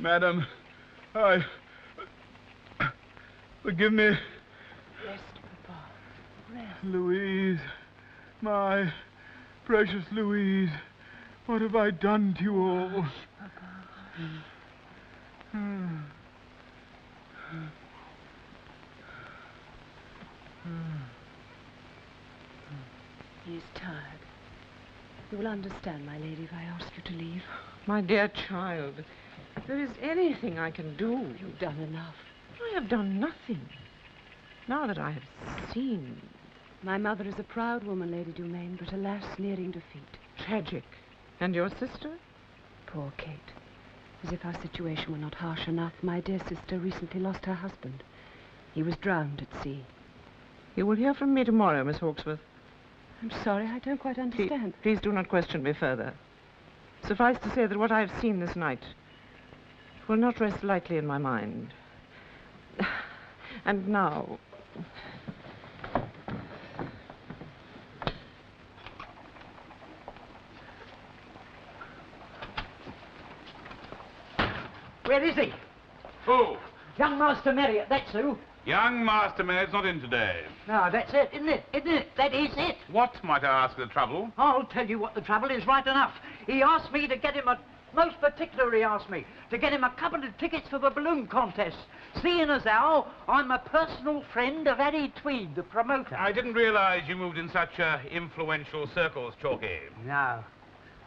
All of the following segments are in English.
Madam, forgive me. Rest, Papa. Rest. Louise, my precious Louise, what have I done to you all? Hush, Papa. He is tired. You will understand, my lady, if I ask you to leave. My dear child, if there is anything I can do. You've done enough. I have done nothing. Now that I have seen. My mother is a proud woman, Lady Dumaine, but alas, nearing defeat. Tragic. And your sister? Poor Kate. As if our situation were not harsh enough, my dear sister recently lost her husband. He was drowned at sea. You will hear from me tomorrow, Miss Hawksworth. I'm sorry, I don't quite understand. Please do not question me further. Suffice to say that what I have seen this night will not rest lightly in my mind. And now... Where is he? Who? Young Master Marriott, that's who. Young Master Marriott's not in today. No, that's it, isn't it? Isn't it? That is it. What, might I ask, the trouble? I'll tell you what the trouble is right enough. He asked me to get him most particularly asked me to get him a couple of tickets for the balloon contest. Seeing as how I'm a personal friend of Harry Tweed, the promoter. I didn't realize you moved in such influential circles, Chalky. No.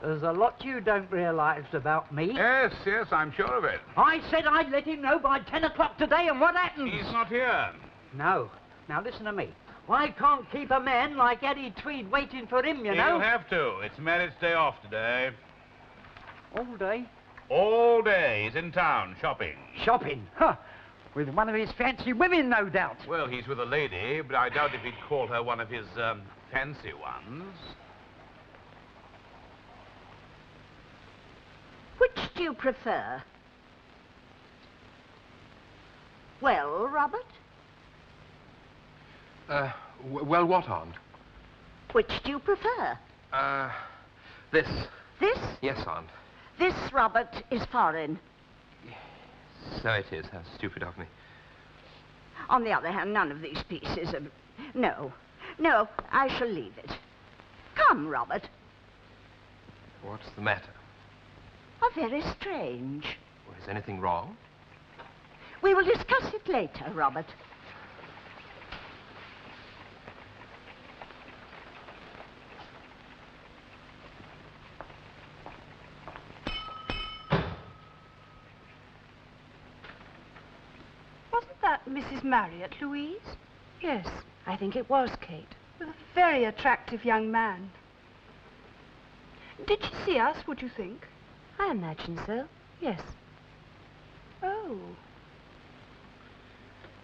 There's a lot you don't realize about me. Yes, I'm sure of it. I said I'd let him know by 10 o'clock today, and what happens? He's not here. No. Now listen to me. I can't keep a man like Eddie Tweed waiting for him, you know. You'll have to. It's Marriott's day off today. All day? All day. He's in town, shopping. Shopping? Huh. With one of his fancy women, no doubt. Well, he's with a lady, but I doubt if he'd call her one of his, fancy ones. Which do you prefer? Well, Robert? Well, what, Aunt? Which do you prefer? This. This? Yes, Aunt. This, Robert, is foreign. So it is. How stupid of me. On the other hand, none of these pieces are... No, I shall leave it. Come, Robert. What's the matter? Very strange. Well, is anything wrong? We will discuss it later, Robert. Wasn't that Mrs. Marriott, Louise? Yes, I think it was Kate. With a very attractive young man. Did she see us, would you think? I imagine so, yes. Oh.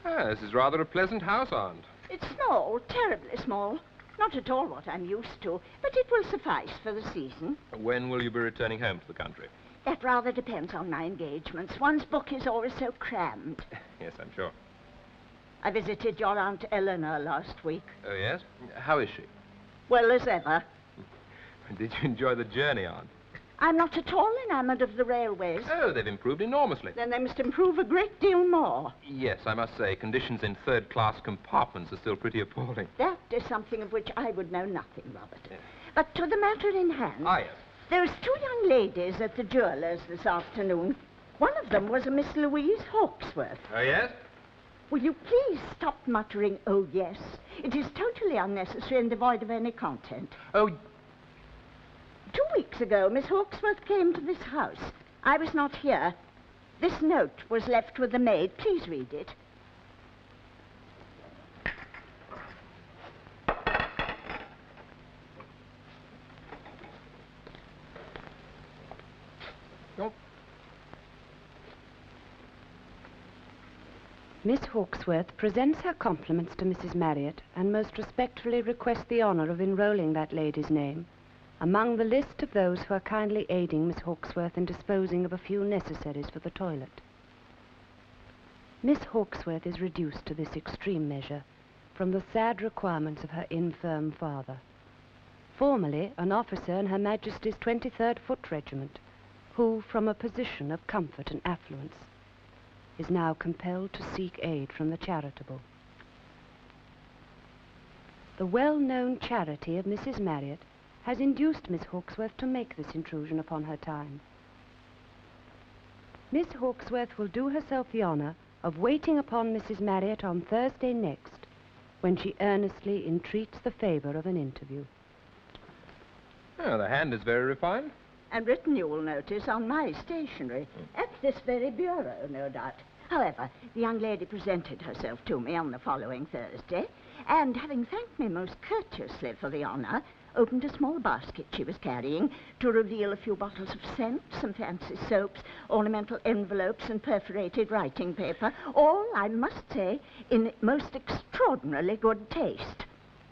This is rather a pleasant house, Aunt. It's small, terribly small. Not at all what I'm used to, but it will suffice for the season. When will you be returning home to the country? That rather depends on my engagements. One's book is always so crammed. Yes, I'm sure. I visited your Aunt Eleanor last week. Oh, yes? How is she? Well as ever. Did you enjoy the journey, Aunt? I'm not at all enamored of the railways. Oh, they've improved enormously. Then they must improve a great deal more. Yes, I must say, conditions in third-class compartments are still pretty appalling. That is something of which I would know nothing, Robert. Yes. But to the matter in hand... Ah, yes. There's 2 young ladies at the jeweller's this afternoon. One of them was a Miss Louise Hawksworth. Oh, yes? Will you please stop muttering, oh, yes? It is totally unnecessary and devoid of any content. Oh, 2 weeks ago, Miss Hawksworth came to this house. I was not here. This note was left with the maid. Please read it. Miss Hawksworth presents her compliments to Mrs. Marriott and most respectfully requests the honour of enrolling that lady's name among the list of those who are kindly aiding Miss Hawksworth in disposing of a few necessaries for the toilet. Miss Hawksworth is reduced to this extreme measure from the sad requirements of her infirm father, formerly an officer in Her Majesty's 23rd Foot Regiment, who, from a position of comfort and affluence, is now compelled to seek aid from the charitable. The well-known charity of Mrs. Marriott has induced Miss Hawksworth to make this intrusion upon her time. Miss Hawksworth will do herself the honour of waiting upon Mrs. Marriott on Thursday next, when she earnestly entreats the favour of an interview. Oh, the hand is very refined. And written, you will notice, on my stationery. At this very bureau, no doubt. However, the young lady presented herself to me on the following Thursday, and having thanked me most courteously for the honour, opened a small basket she was carrying to reveal a few bottles of scent, some fancy soaps, ornamental envelopes, and perforated writing paper, all, I must say, in most extraordinarily good taste.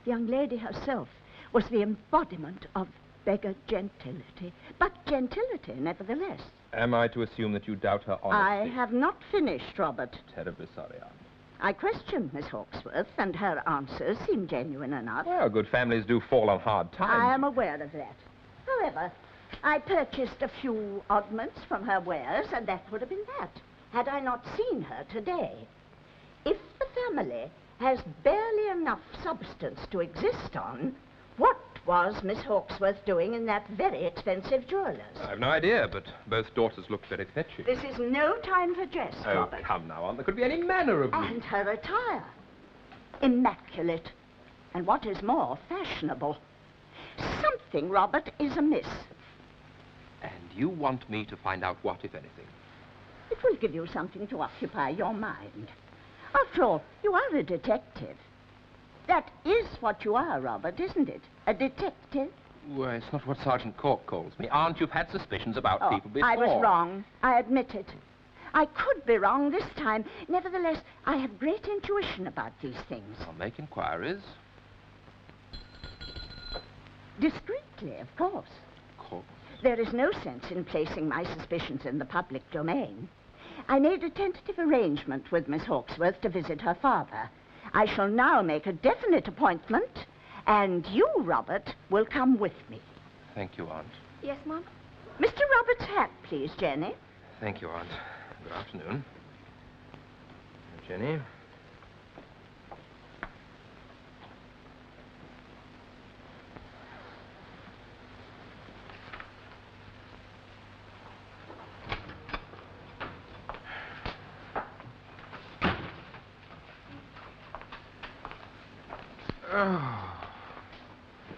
The young lady herself was the embodiment of beggar gentility, but gentility nevertheless. Am I to assume that you doubt her honesty? I have not finished, Robert. Terribly sorry, Aunt. I questioned Miss Hawksworth, and her answers seemed genuine enough. Well, good families do fall on hard times. I am aware of that. However, I purchased a few oddments from her wares, and that would have been that, had I not seen her today. If the family has barely enough substance to exist on, what was Miss Hawksworth doing in that very expensive jeweller's? I've no idea, but both daughters look very fetching. This is no time for jest, Oh, Robert. come now, Aunt. There could be any manner of... And her attire. Immaculate. And what is more, fashionable. Something, Robert, is amiss. And you want me to find out what, if anything? It will give you something to occupy your mind. After all, you are a detective. That is what you are, Robert, isn't it? A detective? Well, it's not what Sergeant Cork calls me. Aunt, you've had suspicions about people before. I was wrong. I admit it. I could be wrong this time. Nevertheless, I have great intuition about these things. I'll make inquiries. Discreetly, of course. Of course. There is no sense in placing my suspicions in the public domain. I made a tentative arrangement with Miss Hawksworth to visit her father. I shall now make a definite appointment, and you, Robert, will come with me. Thank you, Aunt. Yes, Mum? Mr. Robert's hat, please, Jenny. Thank you, Aunt. Good afternoon. Jenny.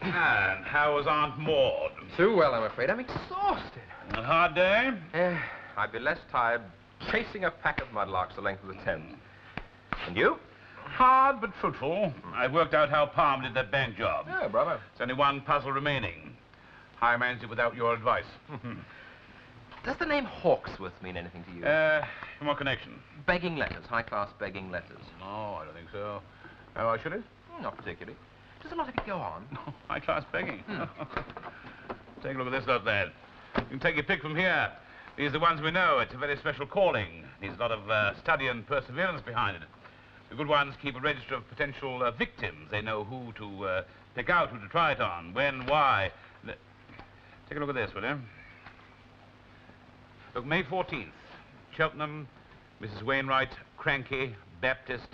And how was Aunt Maud? Too well, I'm afraid. I'm exhausted. A hard day? I'd be less tired chasing a pack of mudlarks the length of the Thames. And you? Hard but fruitful. I've worked out how Palm did that bank job. Yeah, brother. There's only one puzzle remaining. How I managed it without your advice. Does the name Hawksworth mean anything to you? In what connection? Begging letters, high-class begging letters. No, I don't think so. Why should it? Not particularly. Does a lot of it go on? High-class begging. Take a look at this lot, lad. You can take your pick from here. These are the ones we know. It's a very special calling. Needs a lot of study and perseverance behind it. The good ones keep a register of potential victims. They know who to pick out, who to try it on, when, why. Take a look at this, will you? Look, May 14th. Cheltenham, Mrs. Wainwright, cranky, Baptist.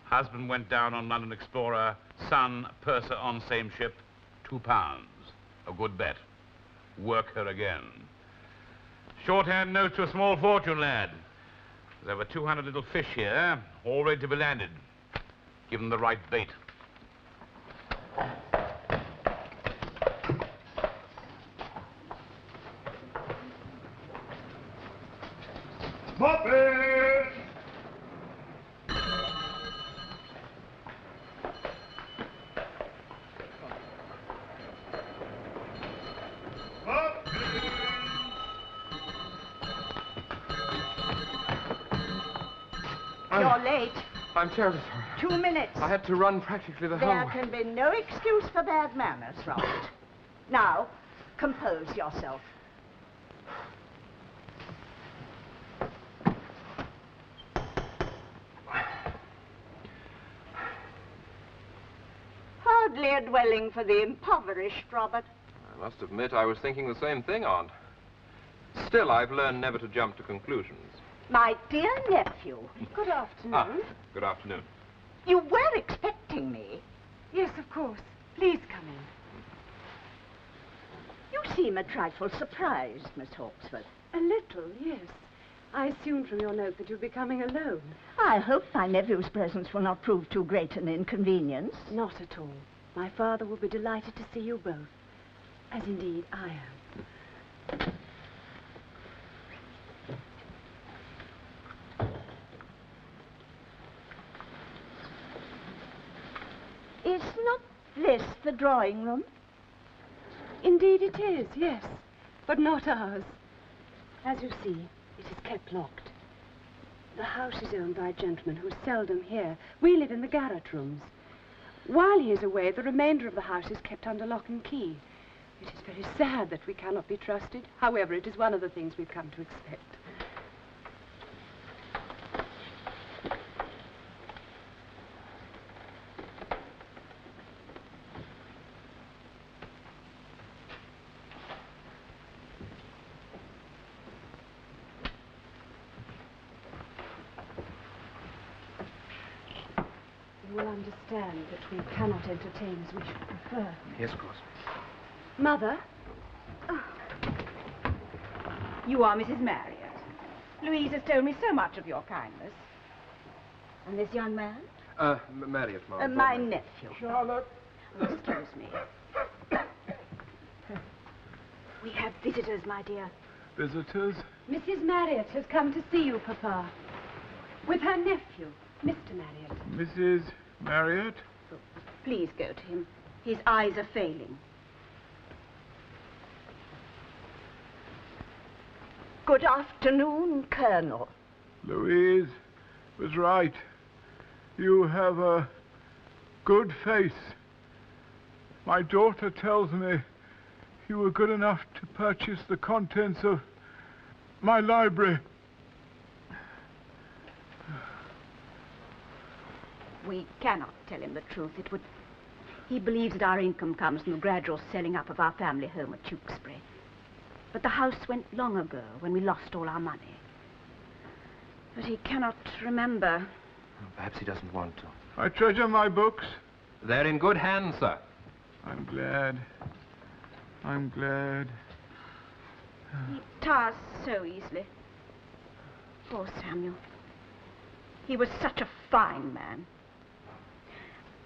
Husband went down on London Explorer. Son, purser on same ship. £2. A good bet. Work her again. Shorthand notes to a small fortune, lad. There's over 200 little fish here, all ready to be landed. Give them the right bait. Muffin! You're late. I'm terribly sorry. 2 minutes. I had to run practically the whole There way. can be no excuse for bad manners, Robert. Now, compose yourself. Hardly a dwelling for the impoverished, Robert. I must admit I was thinking the same thing, Aunt. Still, I've learned never to jump to conclusions. My dear nephew, Good afternoon. Ah, good afternoon. you were expecting me. Yes, of course. Please come in. You seem a trifle surprised, Miss Hawksworth. A little, yes. I assumed from your note that you'd be coming alone. I hope my nephew's presence will not prove too great an inconvenience. Not at all. My father will be delighted to see you both, as indeed I am. Is not this the drawing room? Indeed it is, yes, but not ours. As you see, it is kept locked. The house is owned by a gentleman who is seldom here. We live in the garret rooms. While he is away, the remainder of the house is kept under lock and key. It is very sad that we cannot be trusted. However, it is one of the things we've come to expect. You will understand that we cannot entertain as we should prefer. Yes, of course. Mother? You are Mrs. Marriott. Louise has told me so much of your kindness. And this young man? Marriott, Ma'am. My nephew. Charlotte. Excuse me. We have visitors, my dear. Visitors? Mrs. Marriott has come to see you, Papa. With her nephew, Mr. Marriott. Mrs. Marriott? Please go to him. His eyes are failing. Good afternoon, Colonel. Louise was right. You have a good face. My daughter tells me you were good enough to purchase the contents of my library. We cannot tell him the truth. It would... He believes that our income comes from the gradual selling up of our family home at Tewkesbury. But the house went long ago when we lost all our money. But he cannot remember. Well, perhaps he doesn't want to. I treasure my books. They're in good hands, sir. I'm glad. I'm glad. He tires so easily. Poor Samuel. He was such a fine man.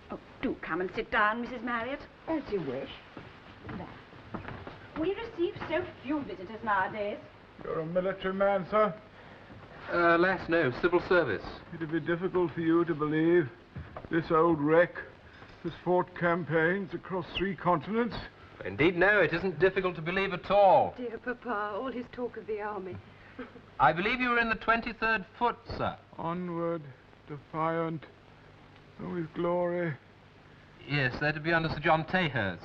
Oh, do come and sit down, Mrs. Marriott. As you wish. There. We receive so few visitors nowadays. You're a military man, sir. Alas, no. Civil service. It'd be difficult for you to believe this old wreck has fought campaigns across 3 continents. Indeed, no. It isn't difficult to believe at all. Dear Papa, all his talk of the army. I believe you were in the 23rd Foot, sir. Onward, defiant, with glory. Yes, they're to be under Sir John Tahers.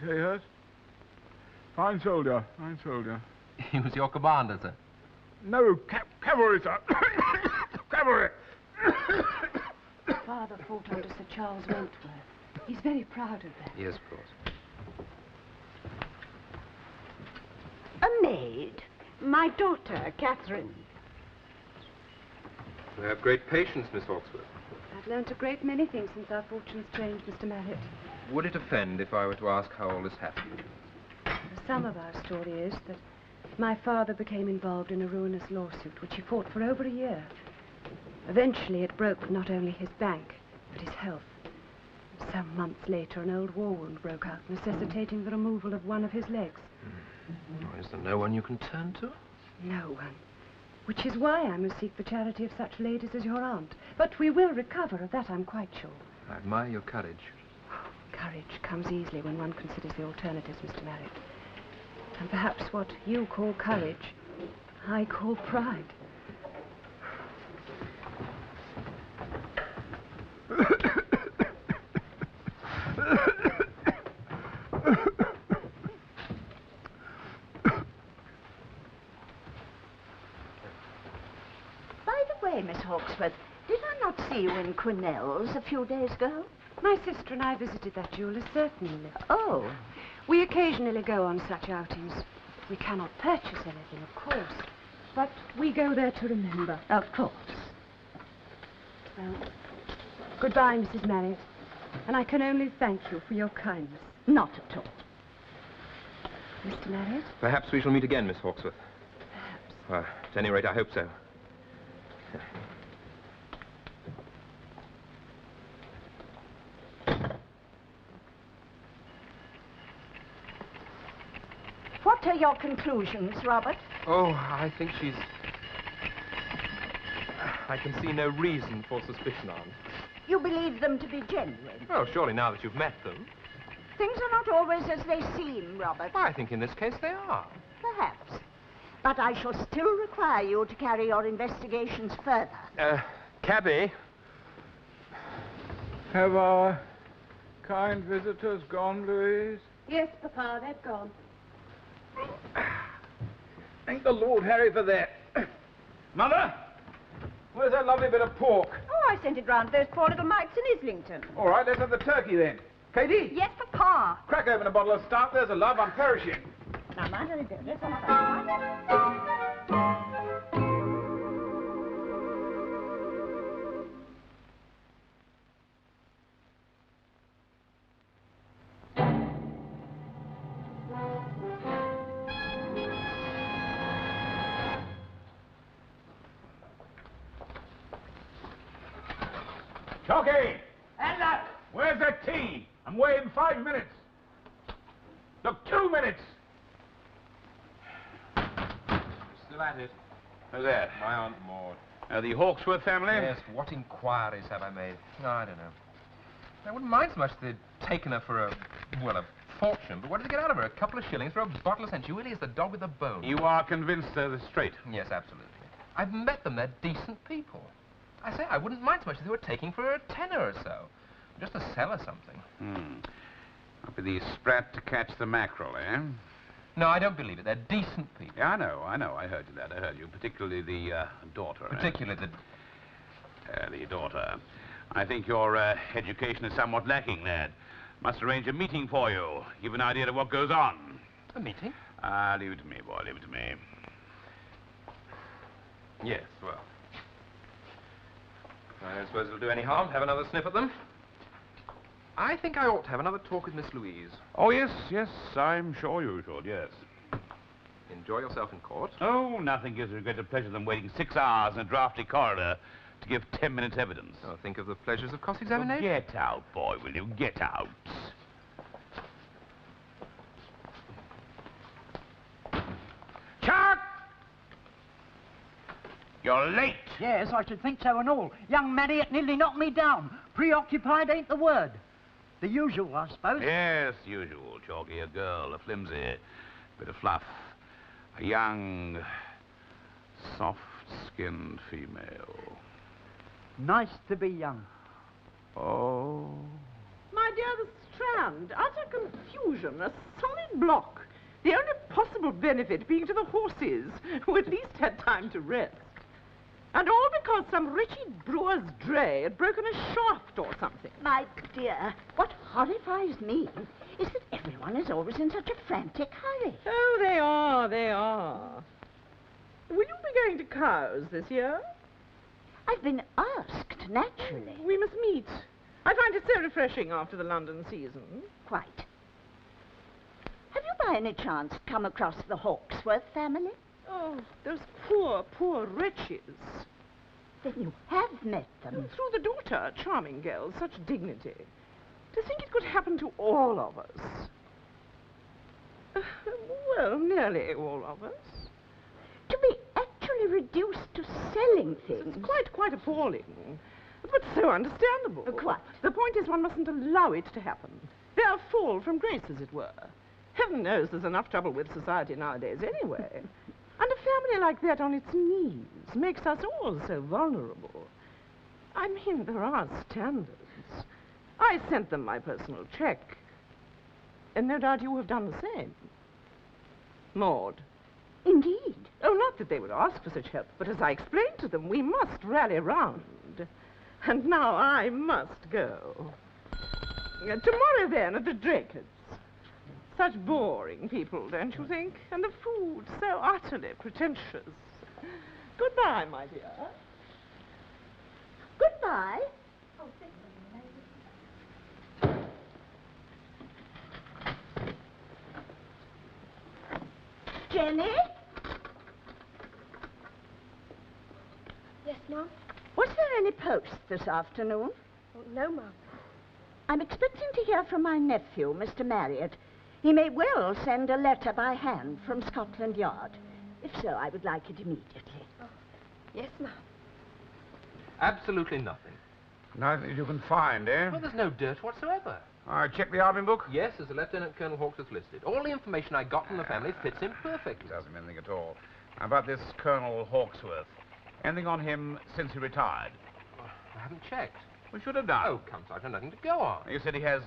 Tahers? Fine soldier, fine soldier. He was your commander, sir. No, cavalry, sir. Cavalry. Father fought under Sir Charles Wentworth. He's very proud of that. Yes, of course. A maid. My daughter, Catherine. You have great patience, Miss Hawksworth. I've learnt a great many things since our fortunes changed, Mr. Marriott. Would it offend if I were to ask how all this happened? The sum of our story is that My father became involved in a ruinous lawsuit, which he fought for over a year. Eventually, it broke not only his bank, but his health. Some months later, an old war wound broke out, necessitating the removal of one of his legs. Well, is there no one you can turn to? No one. Which is why I must seek the charity of such ladies as your aunt. But we will recover, of that I'm quite sure. I admire your courage. Courage comes easily when one considers the alternatives, Mr. Marriott. And perhaps what you call courage, I call pride. Miss Hawksworth, did I not see you in Quinnell's a few days ago? My sister and I visited that jeweller, certainly. Oh. We occasionally go on such outings. We cannot purchase anything, of course, but we go there to remember. Of course. Well, goodbye, Mrs. Marriott, and I can only thank you for your kindness. Not at all. Mr. Marriott? Perhaps we shall meet again, Miss Hawksworth. Perhaps. At any rate, I hope so. What are your conclusions, Robert? Oh, I think she's... I can see no reason for suspicion, Aunt. You believe them to be genuine? Well, surely now that you've met them. Things are not always as they seem, Robert. I think in this case they are. Perhaps. But I shall still require you to carry your investigations further. Cabby? Have our kind visitors gone, Louise? Yes, Papa, they've gone. Thank the Lord Harry for that. Mother, where's that lovely bit of pork? Oh, I sent it round to those poor little mites in Islington. All right, let's have the turkey then. Katie? Yes, Papa. Crack open a bottle of stout. There's a love. I'm perishing. Now, mind how you do this. Chalky! Hello! Where's that tea? I'm waiting 5 minutes. Look, 2 minutes. Still at it. Who's that? My Aunt Maud. The Hawksworth family? Yes, what inquiries have I made? No, I don't know. I wouldn't mind so much if they'd taken her for a fortune, but what did they get out of her? A couple of shillings for a bottle of scent. She really is the dog with the bone. You are convinced they're straight? Yes, absolutely. I've met them. They're decent people. I say, I wouldn't mind so much if they were taking for a tenner or so. Just to sell her something. Might be the sprat to catch the mackerel, eh? No, I don't believe it. They're decent people. Yeah, I know. I heard you that. I heard you. Particularly the daughter. Particularly the daughter. I think your education is somewhat lacking, lad. Must arrange a meeting for you. Give you an idea of what goes on. A meeting? Leave it to me, boy. Leave it to me. Yes, well. I don't suppose it'll do any harm to have another sniff at them. I think I ought to have another talk with Miss Louise. Oh, yes, I'm sure you should, yes. Enjoy yourself in court. Oh, nothing gives me greater pleasure than waiting 6 hours in a drafty corridor to give 10 minutes evidence. Oh, think of the pleasures of cross-examination. Oh, get out, boy, will you? Get out. Chuck! You're late. Yes, I should think so and all. Young Marriott nearly knocked me down. Preoccupied ain't the word. The usual, I suppose. Yes, usual, Chalky. A girl, a flimsy bit of fluff. A young, soft-skinned female. Nice to be young. Oh. My dear, the Strand, utter confusion, a solid block. The only possible benefit being to the horses, who at least had time to rest. And all because some wretched brewer's dray had broken a shaft or something. My dear, what horrifies me is that everyone is always in such a frantic hurry. Oh, they are. Will you be going to Cowes this year? I've been asked, naturally. We must meet. I find it so refreshing after the London season. Quite. Have you by by any chance come across the Hawksworth family? Oh, those poor, poor wretches. Then you have met them. Through the daughter, charming girl, such dignity. To think it could happen to all of us. Well, nearly all of us. To be actually reduced to selling things. It's quite appalling. But so understandable. Quite. The point is one mustn't allow it to happen. They're fall from grace, as it were. Heaven knows there's enough trouble with society nowadays anyway. And a family like that on its knees makes us all so vulnerable. I mean, there are standards. I sent them my personal check. And no doubt you have done the same. Maud. Indeed. Oh, not that they would ask for such help, but as I explained to them, we must rally round. And now I must go. Tomorrow, then, at the Dracars. Such boring people, don't you think? And the food so utterly pretentious. Goodbye, my dear. Goodbye. Jenny? Yes, Mum? Was there any post this afternoon? Oh, no, Mum. I'm expecting to hear from my nephew, Mr. Marriott. He may well send a letter by hand from Scotland Yard. If so, I would like it immediately. Oh, yes, Mum. Absolutely nothing. Nothing you can find, eh? Well, there's no dirt whatsoever. I checked the album book. Yes, as a Lieutenant Colonel Hawksworth listed. All the information I got from the family fits in perfectly. Doesn't mean anything at all. How about this Colonel Hawksworth? Anything on him since he retired? I haven't checked. We should have done. Oh, come, Sergeant, nothing to go on. You said he has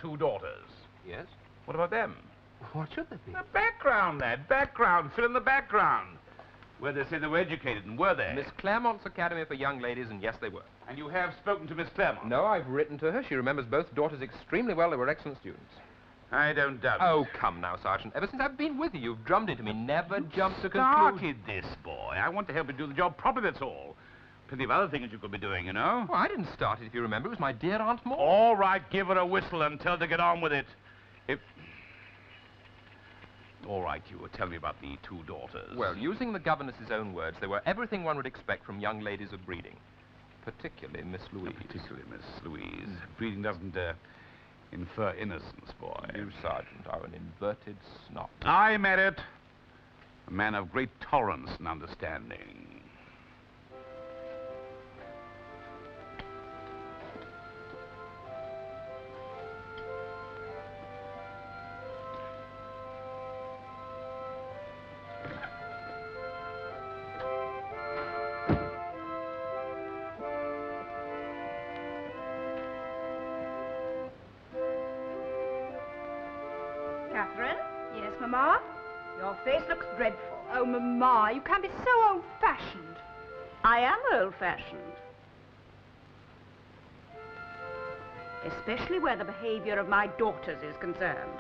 2 daughters. Yes? What about them? What should they be? The background, lad. Background. Fill in the background. Where they say they were educated, and were they? Miss Claremont's Academy for Young Ladies, and yes, they were. And you have spoken to Miss Claremont? No, I've written to her. She remembers both daughters extremely well. They were excellent students. I don't doubt it. Oh, come now, Sergeant. Ever since I've been with you, you've drummed into me. Never jump to Started conclusions. this, boy. I want to help you do the job properly, that's all. Plenty of other things you could be doing, you know. Well, I didn't start it, if you remember. It was my dear Aunt Maud. All right, give her a whistle and tell her to get on with it. All right, you were telling me about the 2 daughters. Well, using the governess's own words, they were everything one would expect from young ladies of breeding. Particularly Miss Louise. Particularly Miss Louise. Breeding doesn't infer innocence, boy. You, Sergeant, are an inverted snob. I met it. A man of great tolerance and understanding. Catherine, Yes, Mamma? your face looks dreadful. Oh, Mamma, you can't be so old-fashioned. I am old-fashioned. Especially where the behavior of my daughters is concerned.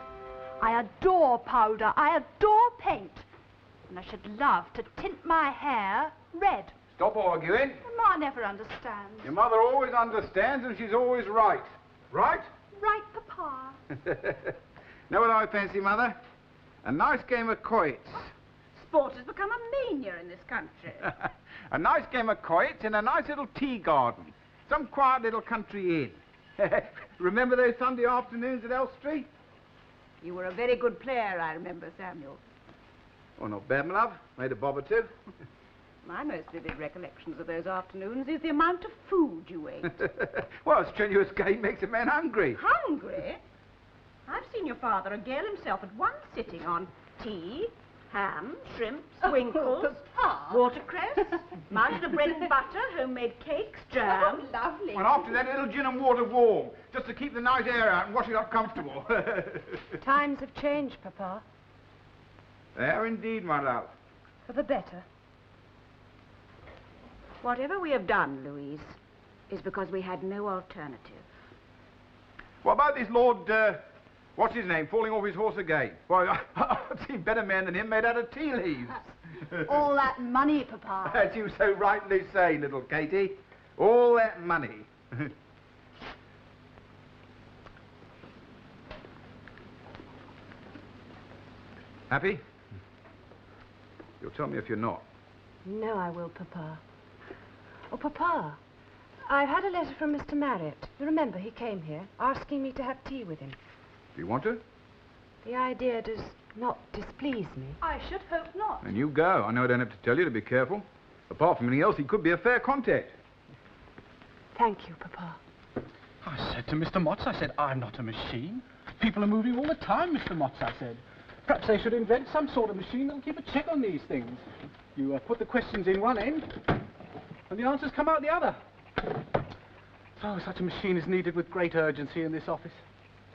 I adore powder. I adore paint. And I should love to tint my hair red. Stop arguing. Mamma never understands. Your mother always understands and she's always right. Right? Right, Papa? Know what I fancy, Mother? A nice game of quoits. Sport has become a mania in this country. A nice game of quoits in a nice little tea garden. Some quiet little country inn. Remember those Sunday afternoons at Elstree? You were a very good player, I remember, Samuel. Oh, not bad, my love. Made a bob or 2. My most vivid recollections of those afternoons is the amount of food you ate. Well, a strenuous game makes a man hungry. Hungry? I've seen your father regale himself at one sitting on tea, ham, shrimps, winkles, watercress, mountain of bread and butter, homemade cakes, jam. Oh, lovely. And after that, a little gin and water warm, just to keep the nice air out and wash it up comfortable. Times have changed, Papa, They are indeed, my love. for the better. Whatever we have done, Louise, is because we had no alternative. What about this Lord, what's his name, falling off his horse again? Why, I've seen better men than him made out of tea leaves. All that money, Papa. As you so rightly say, little Katie. All that money. Happy? You'll tell me if you're not. No, I will, Papa. Oh, Papa, I've had a letter from Mr. Marriott. You remember he came here, asking me to have tea with him. Do you want to? The idea does not displease me. I should hope not. Then you go. I know I don't have to tell you to be careful. Apart from anything else, he could be a fair contact. Thank you, Papa. I said to Mr. Motts, I said, I'm not a machine. People are moving all the time, Mr. Motts, I said. Perhaps they should invent some sort of machine that'll keep a check on these things. You put the questions in one end, and the answers come out the other. Oh, such a machine is needed with great urgency in this office.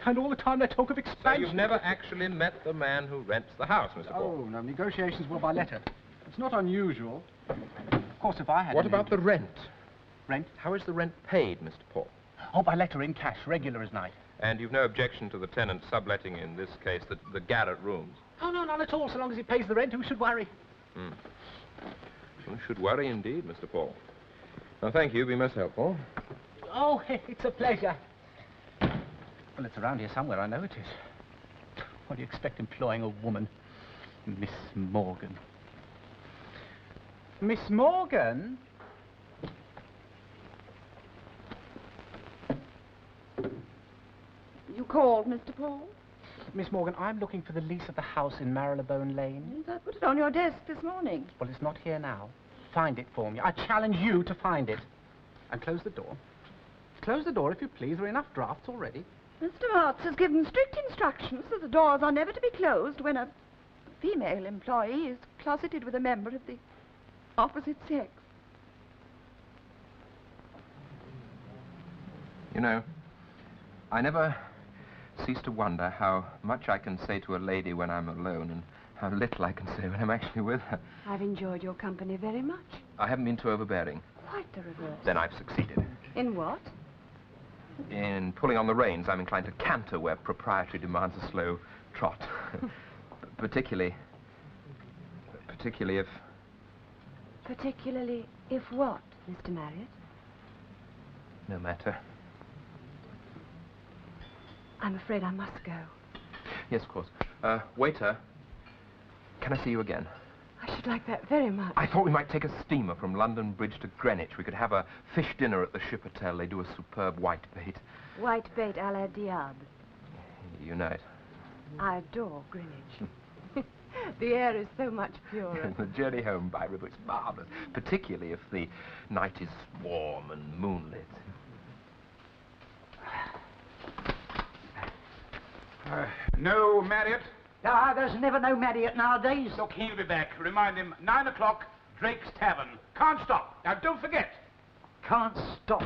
And all the time they talk of expansion. So you've never actually met the man who rents the house, Mr. Paul? Oh, no, negotiations were by letter. It's not unusual. Of course, if I had... What about the rent? Rent? How is the rent paid, Mr. Paul? Oh, by letter in cash, regular as night. And you've no objection to the tenant subletting, in this case, the garret rooms? Oh, no, none at all. So long as he pays the rent, who should worry? Who should worry indeed, Mr. Paul. Well, thank you. You've been most helpful. Oh, it's a pleasure. Well, it's around here somewhere. I know it is. What do you expect employing a woman? Miss Morgan. Miss Morgan? You called, Mr. Paul? Miss Morgan, I'm looking for the lease of the house in Marylebone Lane. I put it on your desk this morning. Well, it's not here now. Find it for me. I challenge you to find it. And close the door. Close the door, if you please. There are enough drafts already. Mr. Martz has given strict instructions that the doors are never to be closed when a female employee is closeted with a member of the opposite sex. You know, I never cease to wonder how much I can say to a lady when I'm alone and how little I can say when I'm actually with her. I've enjoyed your company very much. I haven't been too overbearing. Quite the reverse. Then I've succeeded. In what? In pulling on the reins, I'm inclined to canter where propriety demands a slow trot. Particularly if... Particularly if what, Mr. Marriott? No matter. I'm afraid I must go. Yes, of course. Waiter, can I see you again? I should like that very much. I thought we might take a steamer from London Bridge to Greenwich. We could have a fish dinner at the Ship Hotel. They do a superb whitebait. Whitebait à la diable. You know it. I adore Greenwich. The air is so much purer. The journey home by river is marvellous, particularly if the night is warm and moonlit. No, Marriott? Ah, there's never no Marriott nowadays. Look, he'll be back. Remind him, 9 o'clock, Drake's Tavern. Can't stop. Now, don't forget. Can't stop.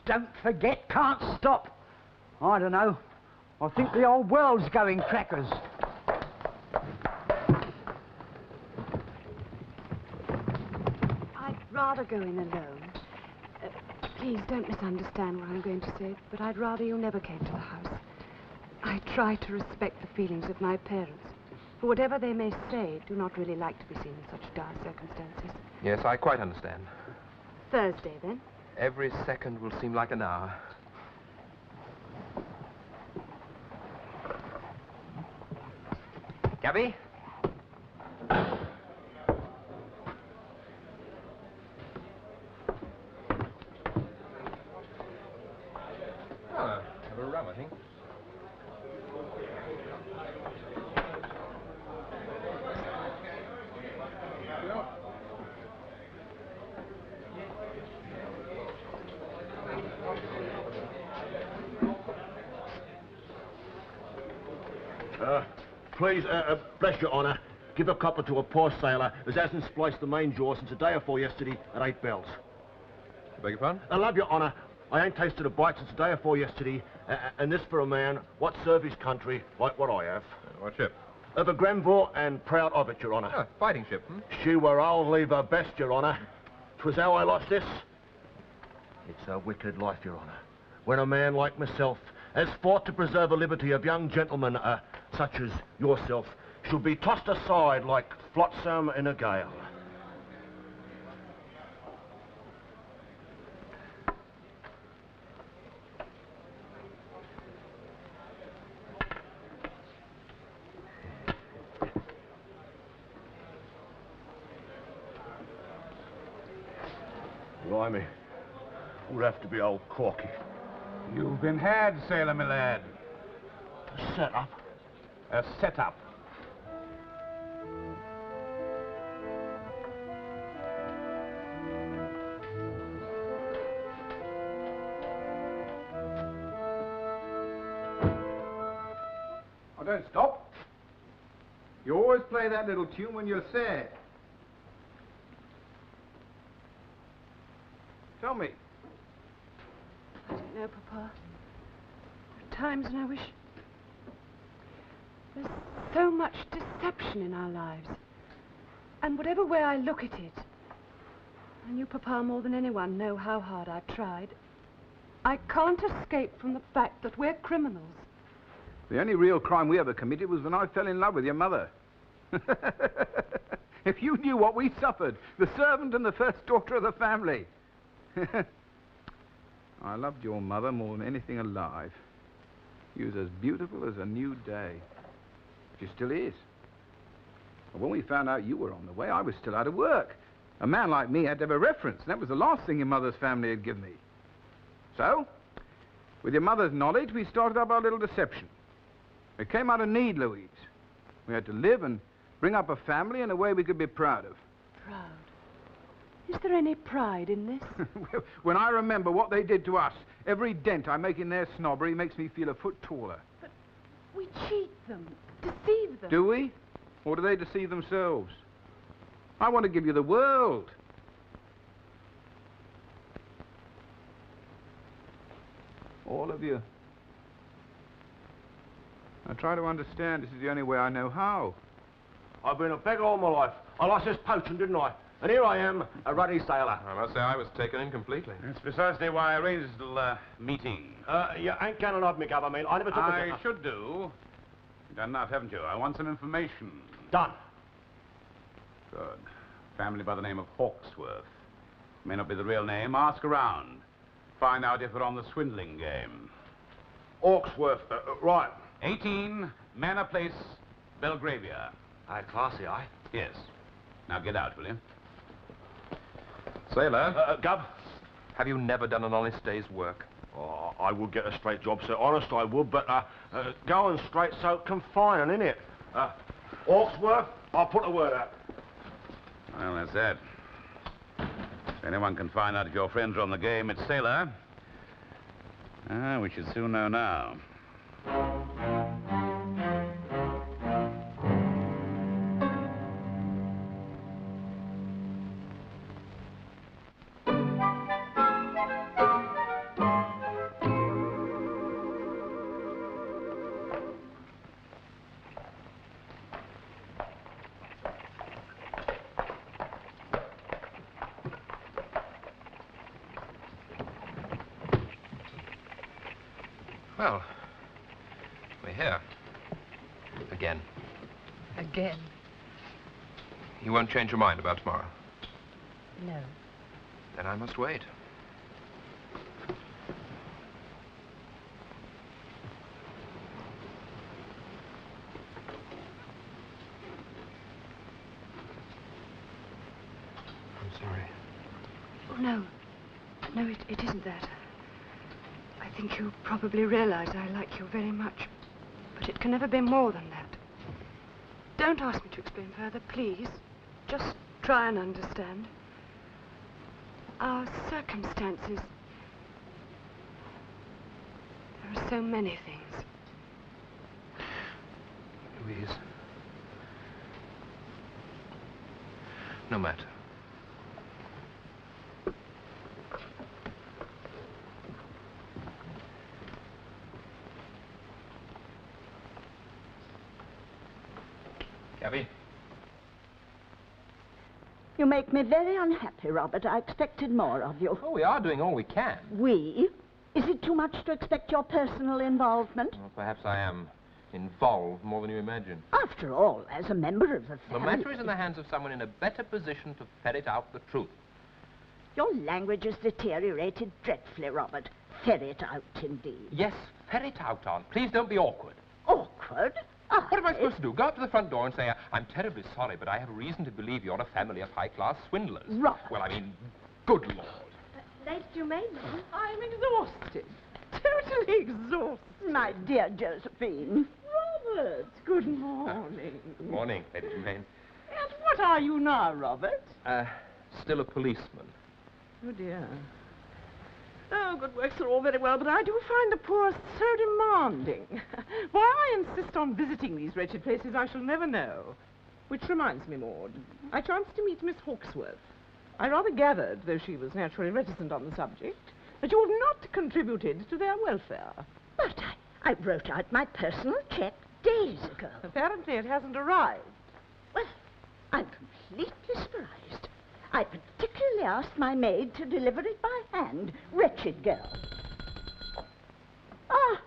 Don't forget, can't stop. I don't know. I think the whole world's going crackers. I'd rather go in alone. Please don't misunderstand what I'm going to say, but I'd rather you never came to the house. I try to respect the feelings of my parents, who, whatever they may say, do not really like to be seen in such dire circumstances. Yes, I quite understand. Thursday, then? Every second will seem like an hour. Gabby? Oh, have a rum, I think. Please, bless your honour, give a copper to a poor sailor who hasn't spliced the main jaw since the day afore yesterday at 8 bells. Beg your pardon? I love your honour. I ain't tasted a bite since the day afore yesterday, and this for a man what served his country like what I have. What ship? Of a Grenville and proud of it, your honour. Ah, fighting ship, She were I'll leave her best, your honour. 'Twas how I lost this. It's a wicked life, your honour. When a man like myself has fought to preserve the liberty of young gentlemen, such as yourself, should be tossed aside like flotsam in a gale. Blimey. Would have to be old Corky. You've been had, sailor, my lad. A set-up? A set-up. Oh, don't stop. You always play that little tune when you're sad. Tell me. I don't know, Papa. There are times when I wish... There's so much deception in our lives. And whatever way I look at it, and you, Papa, more than anyone know how hard I've tried, I can't escape from the fact that we're criminals. The only real crime we ever committed was when I fell in love with your mother. If you knew what we suffered, the servant and the first daughter of the family. I loved your mother more than anything alive. She was as beautiful as a new day. She still is. But when we found out you were on the way, I was still out of work. A man like me had to have a reference, and that was the last thing your mother's family had given me. So, with your mother's knowledge, we started up our little deception. It came out of need, Louise. We had to live and bring up a family in a way we could be proud of. Proud? Is there any pride in this? When I remember what they did to us, every dent I make in their snobbery makes me feel a foot taller. But we cheat them, deceive them. Do we? Or do they deceive themselves? I want to give you the world. All of you. I try to understand. This is the only way I know how. I've been a beggar all my life. I lost this poaching, didn't I? And here I am, a ruddy sailor. I must say I was taken in completely. That's precisely why I arranged this little meeting. You ain't cannon of me, Gov. I mean, I never took I should do. You've done enough, haven't you? I want some information. Done. Good. Family by the name of Hawksworth. May not be the real name. Ask around. Find out if they're on the swindling game. Hawksworth, right. 18, Manor Place, Belgravia. Aye, classy, aye. Yes. Now get out, will you? Sailor. Gov? Have you never done an honest day's work? Oh, I would get a straight job, sir. Honest, I would, but going straight so confining, innit? Hawksworth, I'll put a word out. Well, that's that. If anyone can find out if your friends are on the game, it's Sailor. We should soon know now. Well, we're here. Again. Again? You won't change your mind about tomorrow? No. Then I must wait. I'm sorry. Oh, no. No, it isn't that. I think you probably realize I like you very much, but it can never be more than that. Don't ask me to explain further, please. Just try and understand. Our circumstances... There are so many things. Louise. No matter. Gabby? You make me very unhappy, Robert. I expected more of you. Oh, we are doing all we can. We? Is it too much to expect your personal involvement? Well, perhaps I am involved more than you imagine. After all, as a member of the The family... matter is in the hands of someone in a better position to ferret out the truth. Your language has deteriorated dreadfully, Robert. Ferret out, indeed. Yes, ferret out, Aunt. Please don't be awkward. Awkward? What am I supposed to do? Go up to the front door and say, I'm terribly sorry, but I have reason to believe you're a family of high-class swindlers. Robert. Well, I mean, good Lord. late as you made, Mum. I'm exhausted. Totally exhausted. My dear Josephine. Robert, good morning. Good morning, Lady Germaine. And what are you now, Robert? Still a policeman. Oh, dear. Oh, good works are all very well, but I do find the poor so demanding. Why I insist on visiting these wretched places, I shall never know. Which reminds me, Maud, I chanced to meet Miss Hawksworth. I rather gathered, though she was naturally reticent on the subject, that you have not contributed to their welfare. But I wrote out my personal cheque days ago. Apparently it hasn't arrived. Well, I'm completely surprised. I particularly asked my maid to deliver it by hand. Wretched girl. Ah!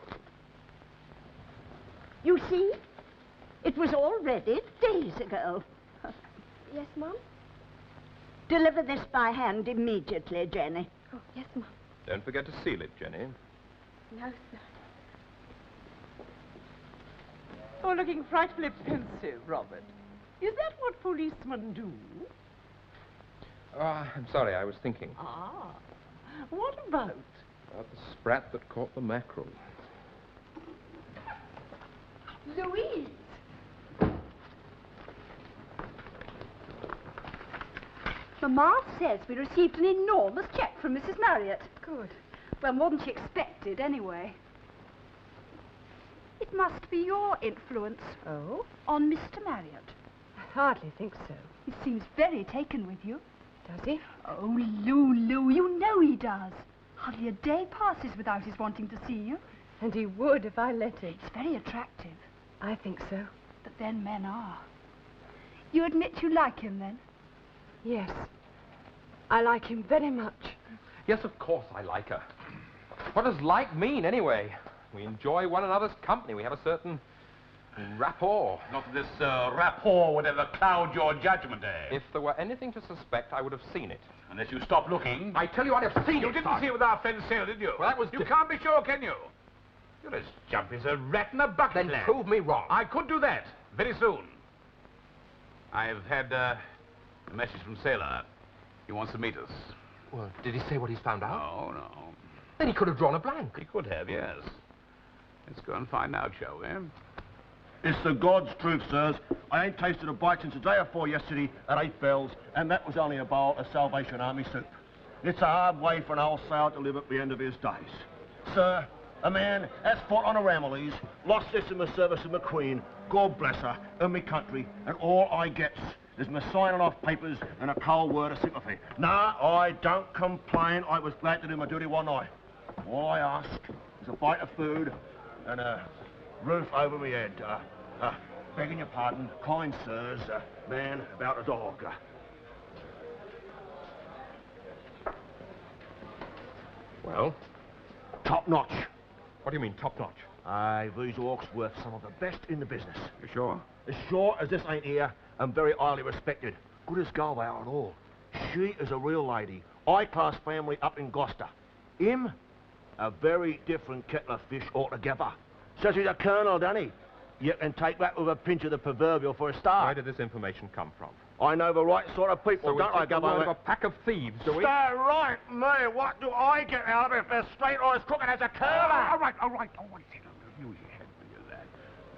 You see? It was all ready days ago. Yes, Mum? Deliver this by hand immediately, Jenny. Oh, yes, Mum. Don't forget to seal it, Jenny. No, sir. Oh, looking frightfully pensive, Robert. Is that what policemen do? Oh, I'm sorry, I was thinking. Ah. What about? About the sprat that caught the mackerel. Louise! Mamma says we received an enormous cheque from Mrs. Marriott. Good. Well, more than she expected, anyway. It must be your influence Oh? on Mr. Marriott. I hardly think so. He seems very taken with you. Does he? Oh, Lou, you know he does. Hardly a day passes without his wanting to see you. And he would if I let him. It's very attractive. I think so. But then men are. You admit you like him, then? Yes. I like him very much. Yes, of course I like her. What does like mean, anyway? We enjoy one another's company. We have a certain rapport. Not that this rapport would ever cloud your judgment, eh? If there were anything to suspect, I would have seen it. Unless you stop looking. I tell you, I'd have seen You it. didn't see it with our friend Sailor, did you? Well, that was... You can't be sure, can you? You're as jumpy as a rat in a bucket. Then lad. prove me wrong. I could do that very soon. I've had a message from Sailor. He wants to meet us. Well, did he say what he's found out? No, no. Then he could have drawn a blank. He could have, yes. Let's go and find out, shall we? It's the God's truth, sirs. I ain't tasted a bite since the day afore yesterday at 8 bells, and that was only a bowl of Salvation Army soup. It's a hard way for an old sailor to live at the end of his days. Sir, a man has fought on a Ramillies, lost this in the service of my Queen, God bless her, and me country, and all I gets is my signing off papers and a cold word of sympathy. Nah, I don't complain. I was glad to do my duty one night. All I ask is a bite of food and a roof over my head. Begging your pardon, kind sirs, man about a dog. Well? Top notch. What do you mean, top notch? Aye, these orcs worth some of the best in the business. You sure? As sure as this ain't here, and very highly respected. Good as gold they are and all. She is a real lady. High-class family up in Gloucester. Him, a very different kettle of fish altogether. Says he's a colonel, doesn't he? You can take that with a pinch of the proverbial for a start. Where did this information come from? I know the right sort of people, So don't I, we take the word Governor? of a pack of thieves, do we? Stay right, me. What do I get out of it if they're straight or as crooked as a curler? All right. Use your head, will you, lad?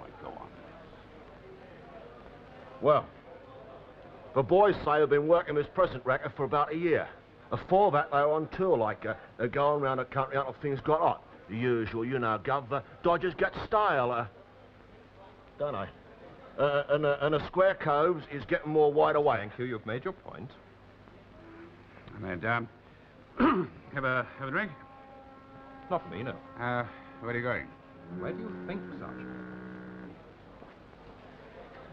Right, go on. Well, the boys say they've been working this present racket for about a year. Before that, they were on tour, like, they're going around the country until things got hot. The usual, you know, Gov, the dodgers get style, don't they? And the square coves is getting more wide awake. Thank you, you've made your point. And, have a drink? Not for me, no. Where are you going? Where do you think, Sergeant?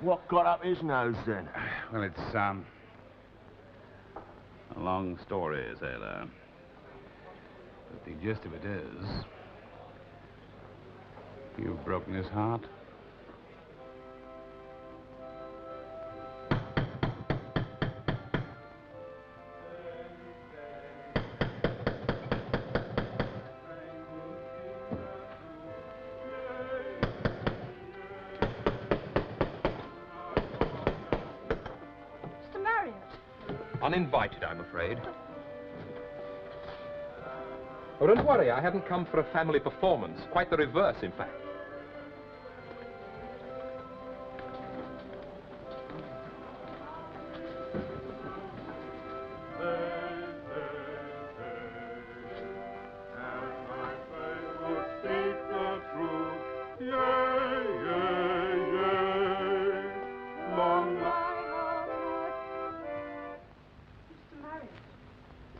What got up his nose, then? Well, it's, a long story, Sailor. But the gist of it is, you've broken his heart. Mr. Marriott. Uninvited, I'm afraid. Oh, don't worry, I haven't come for a family performance. Quite the reverse, in fact.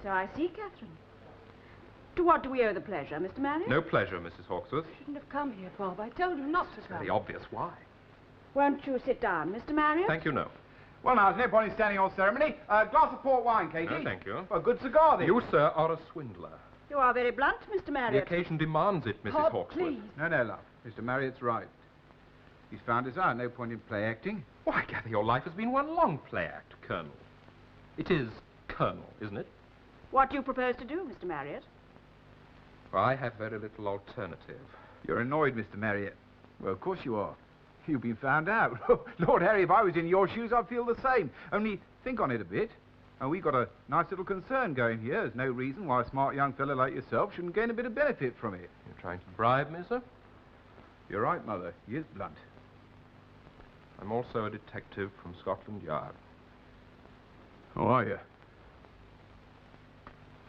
So I see, Catherine. To what do we owe the pleasure, Mr. Marriott? No pleasure, Mrs. Hawksworth. Shouldn't have come here, Bob. I told you not to It's come. very obvious why. Won't you sit down, Mr. Marriott? Thank you, no. Well, now, there's no point in standing on ceremony. A glass of port wine, Katie. No, thank you. A good cigar, then. You, sir, are a swindler. You are very blunt, Mr. The Marriott. occasion demands it, Mrs. Bob, Hawksworth. please. No, love. Mr. Marriott's right. He's found his out. No point in play acting. Why, I gather your life has been one long play act, Colonel. It is Colonel, isn't it? What do you propose to do, Mr. Marriott? Well, I have very little alternative. You're annoyed, Mr. Marriott. Well, of course you are. You've been found out. Lord Harry, if I was in your shoes, I'd feel the same. Only think on it a bit. And we've got a nice little concern going here. There's no reason why a smart young fellow like yourself shouldn't gain a bit of benefit from it. You're trying to bribe me, sir? You're right, Mother. He is blunt. I'm also a detective from Scotland Yard. How are you?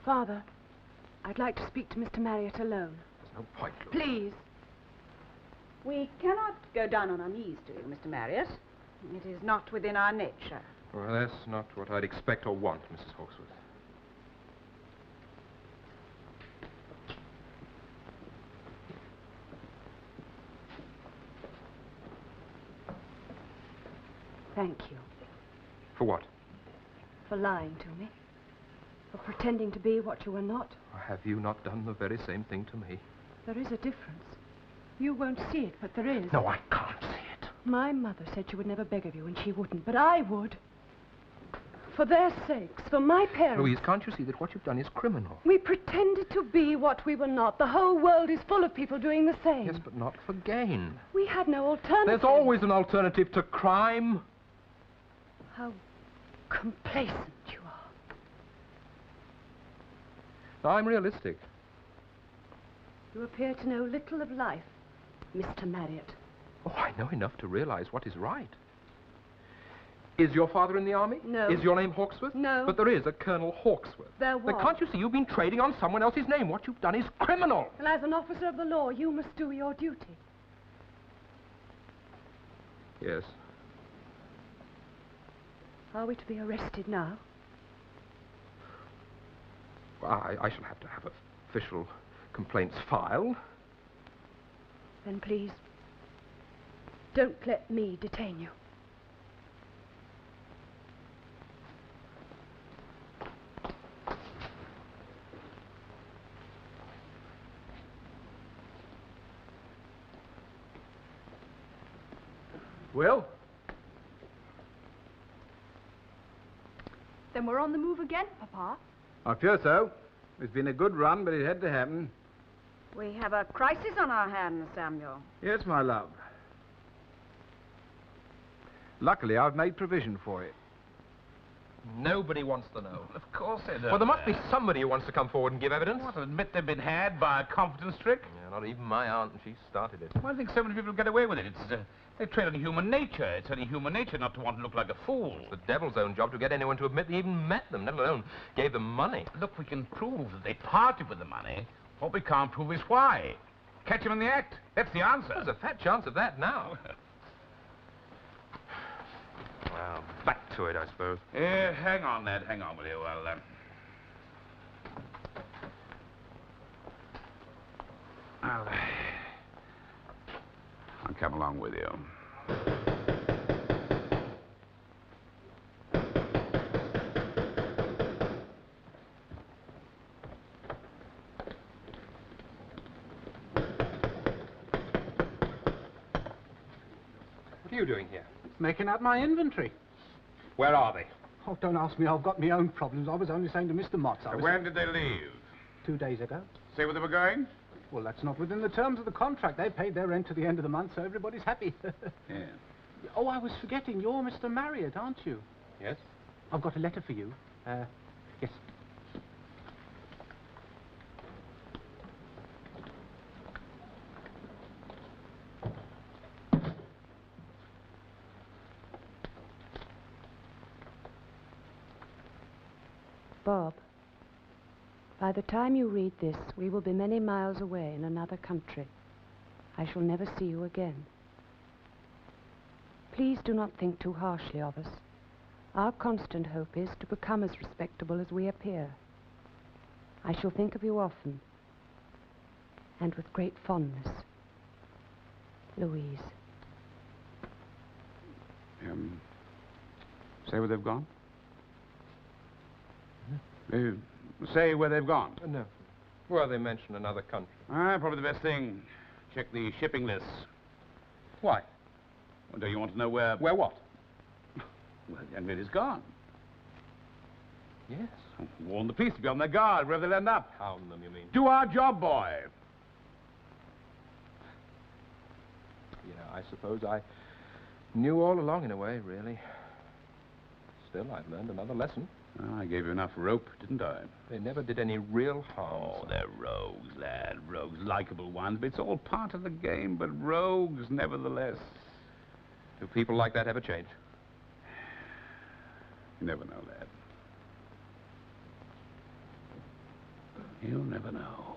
Father, I'd like to speak to Mr. Marriott alone. There's no point, Louis. Please. We cannot go down on our knees to you, Mr. Marriott. It is not within our nature. Well, that's not what I'd expect or want, Mrs. Hawksworth. Thank you For what? for lying to me, for pretending to be what you were not. Have you not done the very same thing to me? There is a difference. You won't see it, but there is. No, I can't see it. My mother said she would never beg of you, and she wouldn't, but I would. For their sakes, for my parents. Louise, can't you see that what you've done is criminal? We pretended to be what we were not. The whole world is full of people doing the same. Yes, but not for gain. We had no alternative. There's always an alternative to crime. How complacent you are. Now, I'm realistic. You appear to know little of life, Mr. Marriott. Oh, I know enough to realize what is right. Is your father in the army? No. Is your name Hawksworth? No. But there is a Colonel Hawksworth. There was. Now, can't you see you've been trading on someone else's name? What you've done is criminal. And as an officer of the law, you must do your duty. Yes. Are we to be arrested now? Well, I shall have to have official complaints filed. Then please, don't let me detain you. Will? Then we're on the move again, Papa. I fear so. It's been a good run, but it had to happen. We have a crisis on our hands, Samuel. Yes, my love. Luckily, I've made provision for it. Nobody wants to know. Of course they don't. Well, there must be somebody who wants to come forward and give evidence. Want to admit they've been had by a confidence trick? Yeah, not even my aunt, and she started it. Well, I think so many people get away with it. They trade on human nature. It's only human nature not to want to look like a fool. It's the devil's own job to get anyone to admit they even met them, let alone gave them money. Look, we can prove that they parted with the money. What we can't prove is why. Catch them in the act. That's the answer. There's a fat chance of that now. Well, back to it, I suppose. Hang on, Ned. Hang on, will you? Well, I'll come along with you. What are you doing here? Making out my inventory. Where are they? Oh, don't ask me. I've got my own problems. I was only saying to Mr. Motts. When did they leave? 2 days ago. Say where they were going? Well, that's not within the terms of the contract. They paid their rent to the end of the month, so everybody's happy. Yeah. Oh, I was forgetting. You're Mr. Marriott, aren't you? Yes? I've got a letter for you. Yes. Bob, by the time you read this, we will be many miles away in another country. I shall never see you again. Please do not think too harshly of us. Our constant hope is to become as respectable as we appear. I shall think of you often, and with great fondness. Louise. Say where they've gone? Say where they've gone. No. Well, they mentioned another country. Probably the best thing. Check the shipping lists. Why? Well, do you want to know where... Where what? Well, the young lady's gone. Yes. Warn the police to be on their guard wherever they'll end up. Hound them, you mean? Do our job, boy. Yeah, I suppose I knew all along in a way, really. Still, I've learned another lesson. Well, I gave you enough rope, didn't I? They never did any real harm. Oh, they're rogues, lad. Rogues, likable ones, but it's all part of the game, but rogues, nevertheless. Do people like that ever change? You never know, lad. You'll never know.